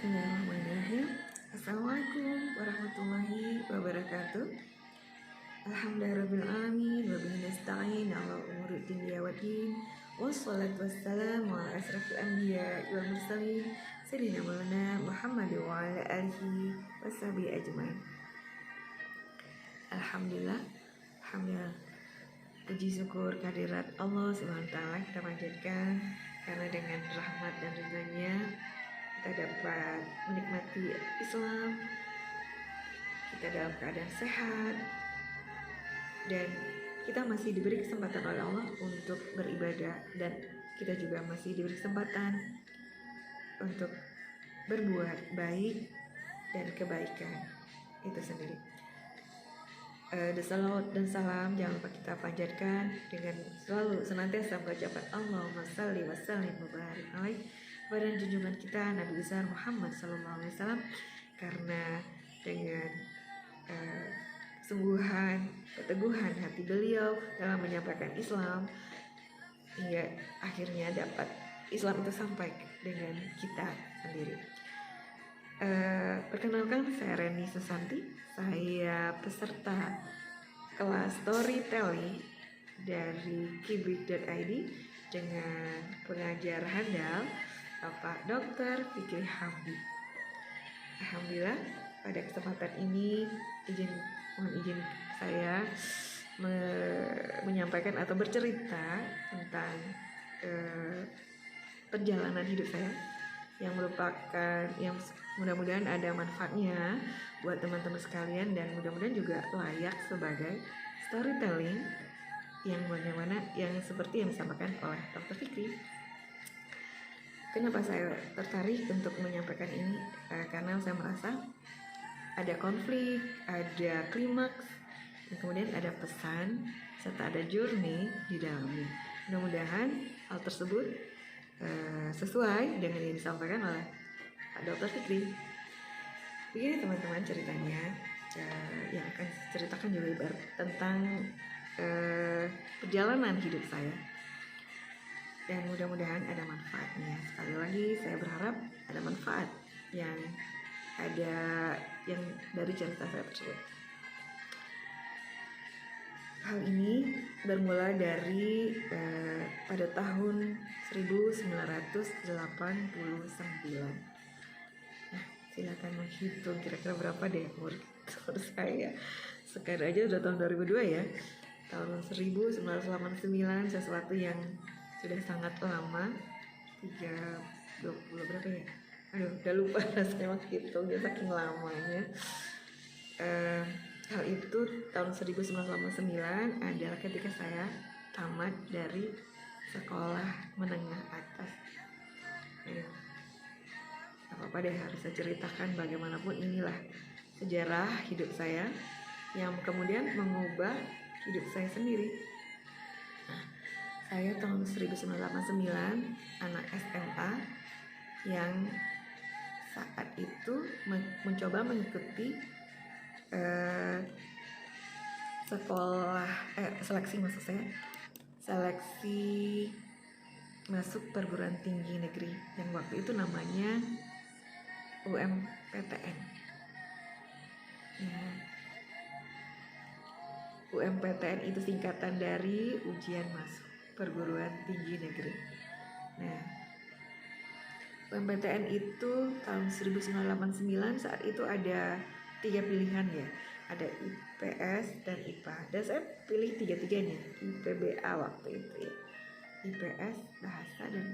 Bismillahirrahmanirrahim. Assalamualaikum warahmatullahi wabarakatuh. Alhamdulillahirrahmanirrahim. Wabihi nasta'in ala umuri dunya waddin. Wassalatu wassalamu ala asrafil anbiya wal mursalin Sayyidina Maulana Muhammad wa ala alihi washabihi ajmain. Alhamdulillah. Puji syukur kehadirat Allah SWT kita panjatkan, karena dengan rahmat dan ridhanya kita dapat menikmati Islam, kita dalam keadaan sehat, dan kita masih diberi kesempatan oleh Allah untuk beribadah, dan kita juga masih diberi kesempatan untuk berbuat baik dan kebaikan itu sendiri. Salawat dan salam jangan lupa kita panjatkan dengan selalu senantiasa mengucapkan Allahumma shalli wa sallim wa barik alaihi kepada junjungan kita Nabi besar Muhammad SAW, karena dengan kesungguhan, keteguhan hati beliau dalam menyampaikan Islam, hingga akhirnya dapat Islam itu sampai dengan kita sendiri. Perkenalkan, saya Reni Susanti, saya peserta kelas storytelling dari kibik.id dengan pengajar handal Bapak Dr. Fikri Hamdi. Alhamdulillah, pada kesempatan ini mohon izin saya menyampaikan atau bercerita tentang perjalanan hidup saya yang mudah-mudahan ada manfaatnya buat teman-teman sekalian, dan mudah-mudahan juga layak sebagai storytelling yang seperti yang disampaikan oleh Dr. Fikri. Kenapa saya tertarik untuk menyampaikan ini? Karena saya merasa ada konflik, ada klimaks, dan kemudian ada pesan, serta ada journey di dalamnya. Mudah-mudahan hal tersebut sesuai dengan yang disampaikan oleh Pak Dr. Fikri. Begini teman-teman ceritanya, yang akan saya ceritakan juga tentang perjalanan hidup saya, dan mudah-mudahan ada manfaatnya. Sekali lagi saya berharap ada manfaat yang dari cerita saya tersebut. Hal ini bermula dari pada tahun 1989. Nah, silakan menghitung kira-kira berapa deh umur saya. Sekarang aja udah tahun 2002 ya. Tahun 1989, sesuatu yang sudah sangat lama. 20 berapa ya? Aduh, udah lupa saya menghitung ya, saking lamanya. Hal itu tahun 1989 adalah ketika saya tamat dari sekolah menengah atas. Gak apa-apa deh, harus saya ceritakan, bagaimanapun inilah sejarah hidup saya yang kemudian mengubah hidup saya sendiri. Nah, saya tahun 1989 anak SMA yang saat itu mencoba mengikuti seleksi masuk perguruan tinggi negeri yang waktu itu namanya UMPTN. UMPTN itu singkatan dari ujian masuk perguruan tinggi negeri. Nah, UMPTN itu tahun 1989, saat itu ada 3 pilihan ya, ada IPS dan IPA, dan saya pilih 3-tiganya, IPBA waktu itu ya, IPS, bahasa, dan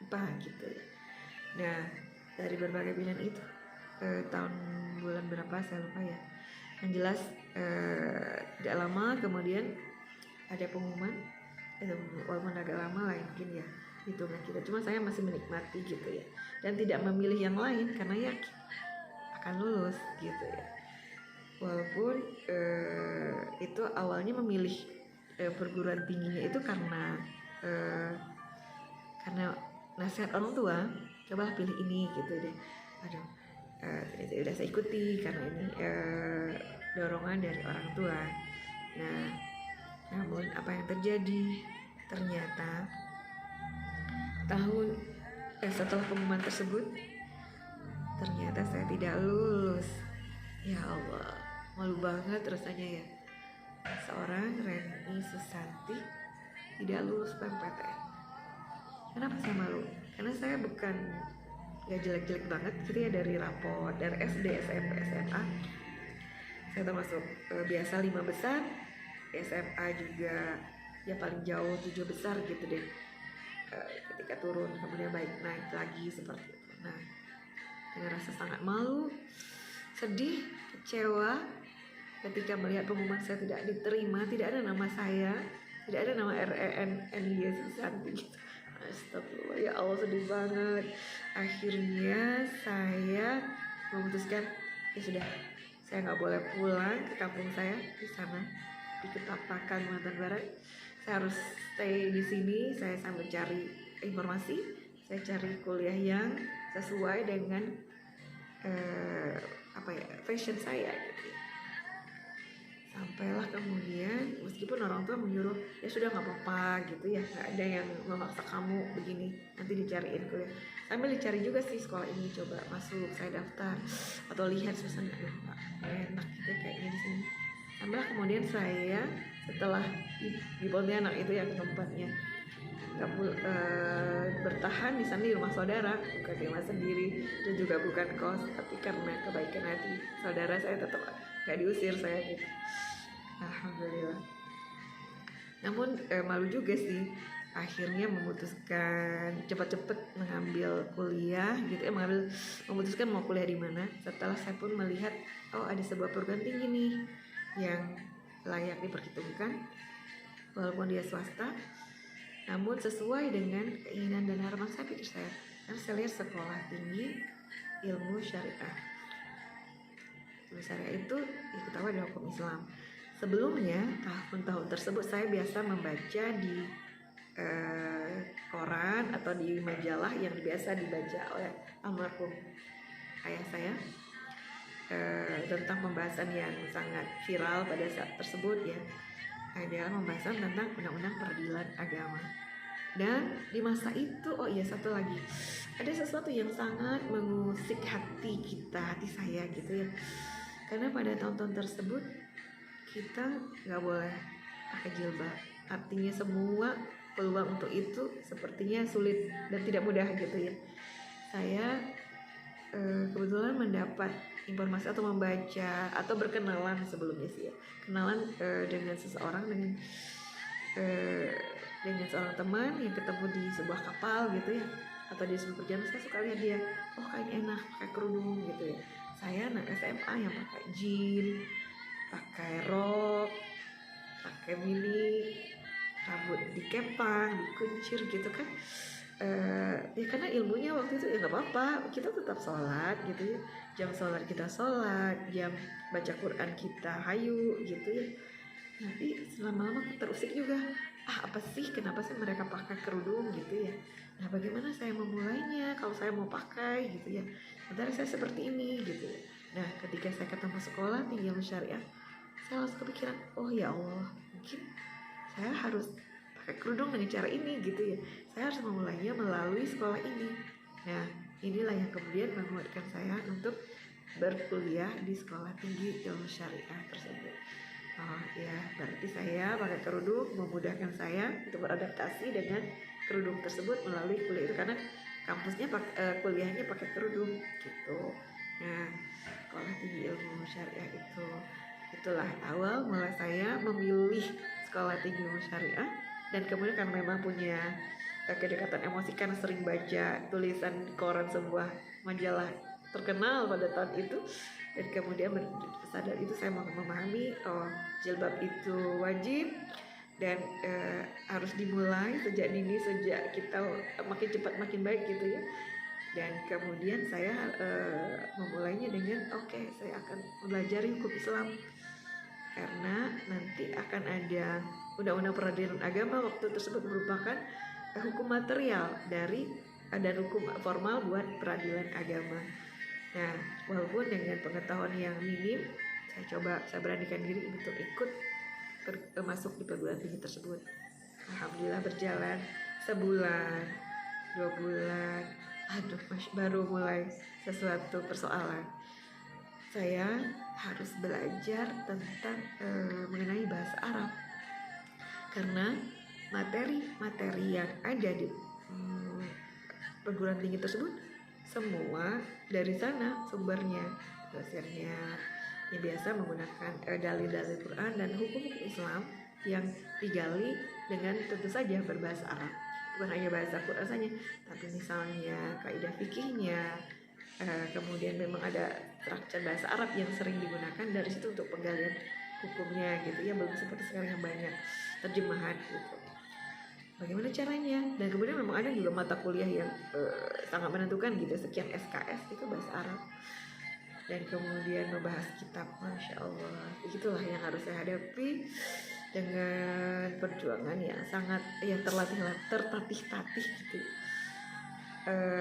IPA gitu ya. Nah, dari berbagai pilihan itu tahun bulan berapa saya lupa ya, yang jelas tidak lama kemudian ada pengumuman, walaupun agak lama lah mungkin ya hitungan kita, cuma saya masih menikmati gitu ya, dan tidak memilih yang lain karena yakin akan lulus gitu ya. Walaupun itu awalnya memilih perguruan tingginya itu karena nasihat orang tua, coba pilih ini gitu deh. Aduh, udah saya ikuti karena ini dorongan dari orang tua. Nah, namun apa yang terjadi, ternyata setelah pengumuman tersebut Ternyata saya tidak lulus. Ya Allah, malu banget rasanya ya. Seorang Reni Susanti tidak lulus PMPTN. Kenapa saya malu? Karena saya bukan gak jelek-jelek banget gitu ya, dari rapor, dari SD, SMP, SMA. Saya termasuk biasa 5 besar, SMA juga ya paling jauh 7 besar gitu deh. Ketika turun kemudian naik lagi seperti itu. Nah, dengan rasa sangat malu, sedih, kecewa ketika melihat pengumuman saya tidak diterima, tidak ada nama saya, tidak ada nama RENNY Susanti gitu. Astagfirullah, ya Allah, sedih banget. Akhirnya saya memutuskan, ya sudah, saya nggak boleh pulang ke kampung saya di sana di Ketapang, Kalimantan Barat. Saya harus stay di sini. Saya sambil cari informasi, saya cari kuliah yang sesuai dengan fashion saya gitu. Sampailah kemudian, meskipun orang tua menyuruh ya sudah nggak apa-apa gitu ya, nggak ada yang memaksa kamu begini, nanti dicariin kuliah. Sambil dicari juga sih sekolah ini, coba masuk, saya daftar atau lihat suasana, nggak enak gitu kayaknya di sini. Sambil kemudian saya setelah di Pontianak itu ya tempatnya, bertahan di sana di rumah saudara, bukan di rumah sendiri dan juga bukan kos, tapi karena kebaikan hati saudara saya tetap gak diusir saya gitu. Alhamdulillah. Namun malu juga sih, akhirnya memutuskan cepat-cepat mengambil kuliah gitu ya, memutuskan mau kuliah di mana. Setelah saya pun melihat, oh ada sebuah perguruan tinggi nih yang layak diperhitungkan, walaupun dia swasta, namun sesuai dengan keinginan dan harapan saya, pikir saya. Karena saya lihat sekolah tinggi ilmu syariah. Ilmu syariah itu diketahui adalah hukum Islam. Sebelumnya, tahun-tahun tersebut saya biasa membaca di koran atau di majalah yang biasa dibaca oleh almarhum ayah saya, tentang pembahasan yang sangat viral pada saat tersebut ya, adalah pembahasan tentang undang-undang peradilan agama. Dan di masa itu, oh iya satu lagi, ada sesuatu yang sangat mengusik hati kita, hati saya gitu ya. Karena pada tahun-tahun tersebut kita nggak boleh pakai jilbab. Artinya semua peluang untuk itu sepertinya sulit dan tidak mudah gitu ya. Saya kebetulan mendapat informasi atau membaca atau berkenalan sebelumnya sih ya, kenalan dengan seseorang, dengan seorang teman yang ketemu di sebuah kapal gitu ya, atau di sebuah perjalanan. Saya suka lihat dia, oh kayaknya enak pakai kerudung gitu ya. Saya anak SMA yang pakai jeans, pakai rok, pakai mini, rambut dikepang, dikuncir gitu kan. Ya karena ilmunya waktu itu ya nggak apa-apa, kita tetap sholat gitu ya, jam sholat kita sholat, jam baca Quran kita hayu gitu ya. Tapi lama-lama terusik juga, apa sih, kenapa sih mereka pakai kerudung gitu ya. Nah bagaimana saya memulainya kalau saya mau pakai gitu ya, sebenarnya saya seperti ini gitu ya. Nah ketika saya ketemu sekolah tinggi ilmu syariah, saya langsung kepikiran, oh ya Allah, mungkin saya harus pakai kerudung dengan cara ini gitu ya. Saya harus memulainya melalui sekolah ini. Nah inilah yang kemudian menguatkan saya untuk berkuliah di sekolah tinggi ilmu syariah tersebut. Oh ya, berarti saya pakai kerudung memudahkan saya untuk beradaptasi dengan kerudung tersebut melalui kuliah itu, karena kampusnya kuliahnya pakai kerudung gitu. Nah sekolah tinggi ilmu syariah itulah awal mulai saya memilih sekolah tinggi ilmu syariah. Dan kemudian kan memang punya kedekatan emosi karena sering baca tulisan koran sebuah majalah terkenal pada tahun itu, dan kemudian sadar itu saya memahami, oh jilbab itu wajib dan harus dimulai sejak dini, sejak kita makin cepat makin baik gitu ya. Dan kemudian saya memulainya dengan oke, saya akan belajar hukum Islam, karena nanti akan ada undang-undang peradilan agama waktu tersebut merupakan hukum material dari dan hukum formal buat peradilan agama. Nah walaupun dengan pengetahuan yang minim, saya beranikan diri untuk ikut masuk di perguruan tinggi tersebut. Alhamdulillah berjalan sebulan, 2 bulan, aduh baru mulai sesuatu persoalan. Saya harus belajar tentang mengenai bahasa Arab, karena materi-materi yang ada di perguruan tinggi tersebut semua dari sana sumbernya, dosennya yang biasa menggunakan dalil-dalil Quran dan hukum-hukum Islam yang digali dengan tentu saja berbahasa Arab. Bukan hanya bahasa Quran saja, tapi misalnya kaidah fikihnya, kemudian memang ada struktur bahasa Arab yang sering digunakan dari situ untuk penggalian hukumnya gitu ya, belum seperti sekarang yang banyak terjemahan gitu. Bagaimana caranya? Dan kemudian memang ada juga mata kuliah yang sangat menentukan gitu, sekian SKS itu bahasa Arab. Dan kemudian membahas kitab, Masya Allah, itulah yang harus saya hadapi dengan perjuangan yang sangat tertatih-tatih gitu.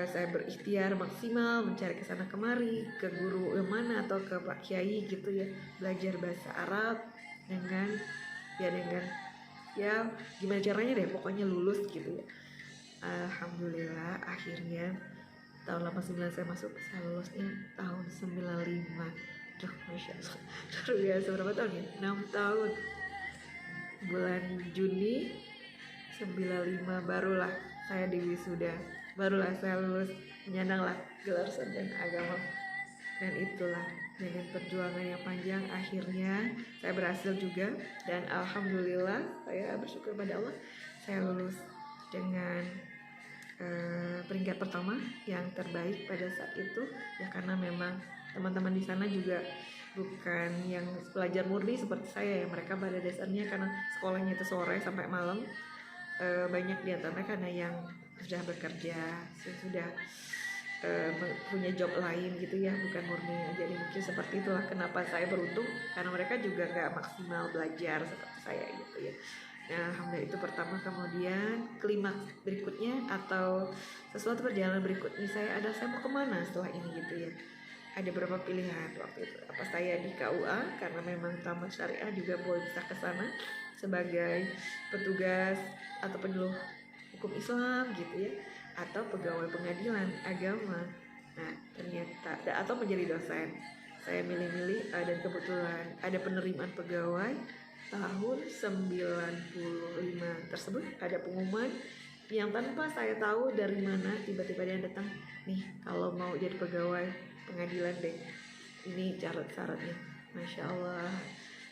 Saya berikhtiar maksimal mencari kesana kemari, ke guru yang mana atau ke Pak Kiai gitu ya, belajar bahasa Arab dengan ya gimana caranya deh, pokoknya lulus gitu ya. Alhamdulillah akhirnya tahun 89 saya masuk, saya lulusnya tahun 95. Duh, Masya Allah, luar biasa. Berapa tahun ya? 6 tahun. Bulan Juni 95 barulah saya diwisuda, barulah saya lulus, menyandanglah gelar sarjana agama. Dan itulah dengan perjuangan yang panjang akhirnya saya berhasil juga, dan alhamdulillah saya bersyukur pada Allah, saya lulus dengan peringkat pertama yang terbaik pada saat itu ya, karena memang teman-teman di sana juga bukan yang pelajar murni seperti saya ya. Mereka pada dasarnya karena sekolahnya itu sore sampai malam, banyak di antara karena yang sudah bekerja, sudah punya job lain gitu ya, bukan murni. Jadi mungkin seperti itulah kenapa saya beruntung, karena mereka juga gak maksimal belajar seperti saya gitu ya. Nah, alhamdulillah itu pertama. Kemudian klimaks berikutnya atau sesuatu perjalanan berikutnya saya mau kemana setelah ini gitu ya. Ada beberapa pilihan waktu itu. Apa saya di KUA karena memang tamat syariah juga boleh bisa ke sana sebagai petugas atau penyuluh hukum Islam gitu ya, atau pegawai pengadilan agama. Nah, ternyata atau menjadi dosen. Saya milih-milih dan kebetulan ada penerimaan pegawai tahun 95 tersebut, ada pengumuman yang tanpa saya tahu dari mana tiba-tiba dia datang, nih kalau mau jadi pegawai pengadilan deh, ini syarat-syaratnya. Masya Allah,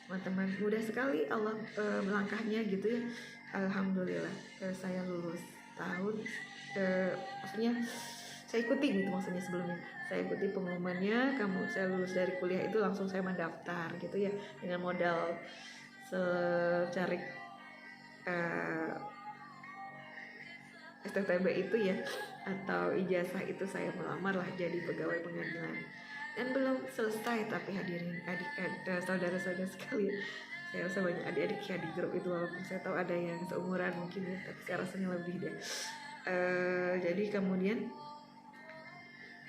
teman-teman, mudah sekali Allah melangkahnya gitu ya. Alhamdulillah saya lulus tahun maksudnya saya ikuti gitu, maksudnya sebelumnya saya ikuti pengumumannya, saya lulus dari kuliah itu langsung saya mendaftar gitu ya, dengan modal cari STTB itu ya, atau ijazah itu, saya melamar lah jadi pegawai pengadilan. Dan belum selesai, tapi hadirin saudara-saudara sekalian, saya rasa banyak adik-adik ya di grup itu, walaupun saya tahu ada yang seumuran mungkin ya, tapi saya rasanya lebih deh. Jadi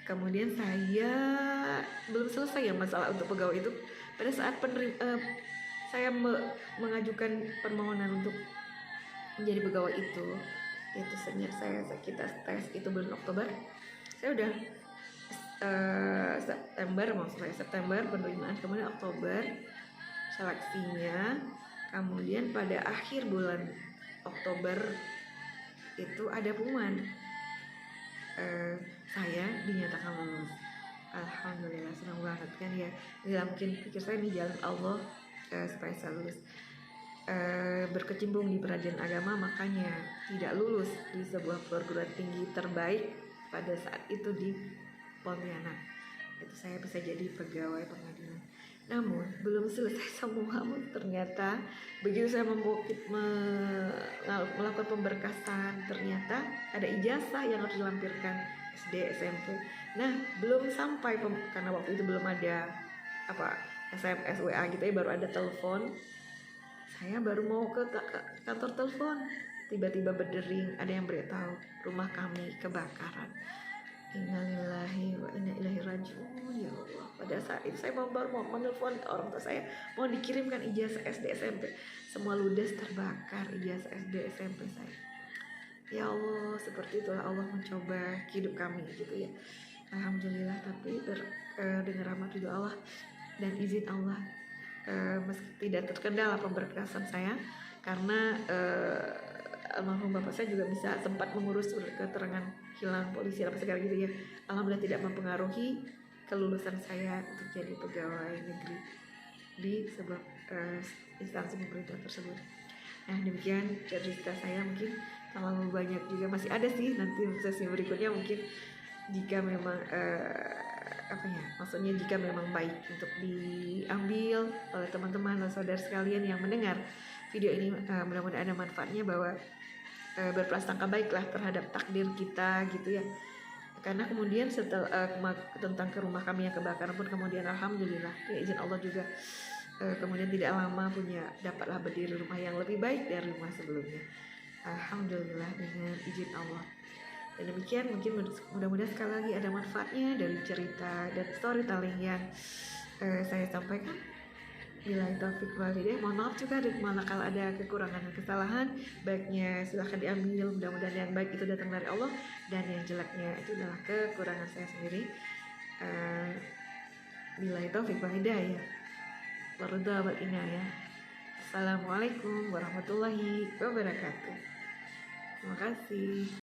kemudian saya belum selesai ya masalah untuk pegawai itu. Pada saat saya mengajukan permohonan untuk menjadi pegawai itu kita tes itu bulan Oktober. Saya udah September penerimaan, kemudian Oktober seleksinya, kemudian pada akhir bulan Oktober itu ada pengumuman saya dinyatakan lulus. Alhamdulillah, senang banget kan ya. Tidak mungkin pikir saya ini jalan Allah supaya saya lulus. Berkecimpung di peradilan agama, makanya tidak lulus di sebuah perguruan tinggi terbaik pada saat itu di Pontianak. Itu saya bisa jadi pegawai pengadilan. Namun belum selesai semua, ternyata begitu saya melakukan pemberkasan, ternyata ada ijazah yang harus dilampirkan SD, SMP. Nah, belum sampai karena waktu itu belum ada SMS, WA gitu ya, baru ada telepon. Saya baru mau ke kantor telepon, tiba-tiba berdering, ada yang beritahu rumah kami kebakaran. Innalillahi wa inna ilaihi raji'un. Ya Allah, pada saat itu saya baru mau menelpon ke orang tua saya, mau dikirimkan ijazah SD SMP, semua ludes terbakar ijazah SD SMP saya. Ya Allah, seperti itulah Allah mencoba hidup kami gitu ya. Alhamdulillah, tapi dengan rahmat ridho Allah dan izin Allah, meski tidak terkendala pemberkasan saya, karena almarhum bapak saya juga bisa sempat mengurus surat keterangan hilang polisi apa segala gitu ya. Alhamdulillah tidak mempengaruhi kelulusan saya untuk jadi pegawai negeri di sebuah instansi pemerintah tersebut. Nah, demikian cerita saya, mungkin terlalu banyak juga masih ada sih nanti sesi berikutnya, mungkin jika memang maksudnya jika memang baik untuk diambil oleh teman-teman dan saudara sekalian yang mendengar video ini, mudah-mudahan ada manfaatnya, bahwa berprasangka baiklah terhadap takdir kita gitu ya. Karena kemudian setelah tentang ke rumah kami yang kebakaran pun kemudian alhamdulillah ya izin Allah juga kemudian tidak lama dapatlah berdiri rumah yang lebih baik dari rumah sebelumnya. Alhamdulillah dengan izin Allah. Dan demikian, mungkin mudah-mudahan sekali lagi ada manfaatnya dari cerita dan storytelling yang saya sampaikan. Bila taufik walhidayah, mohon maaf juga kalau ada kekurangan dan kesalahan. Baiknya silahkan diambil, mudah-mudahan yang baik itu datang dari Allah, dan yang jeleknya itu adalah kekurangan saya sendiri. Bila taufik walhidayah, waridha wal inayah. Assalamualaikum warahmatullahi wabarakatuh. Terima kasih.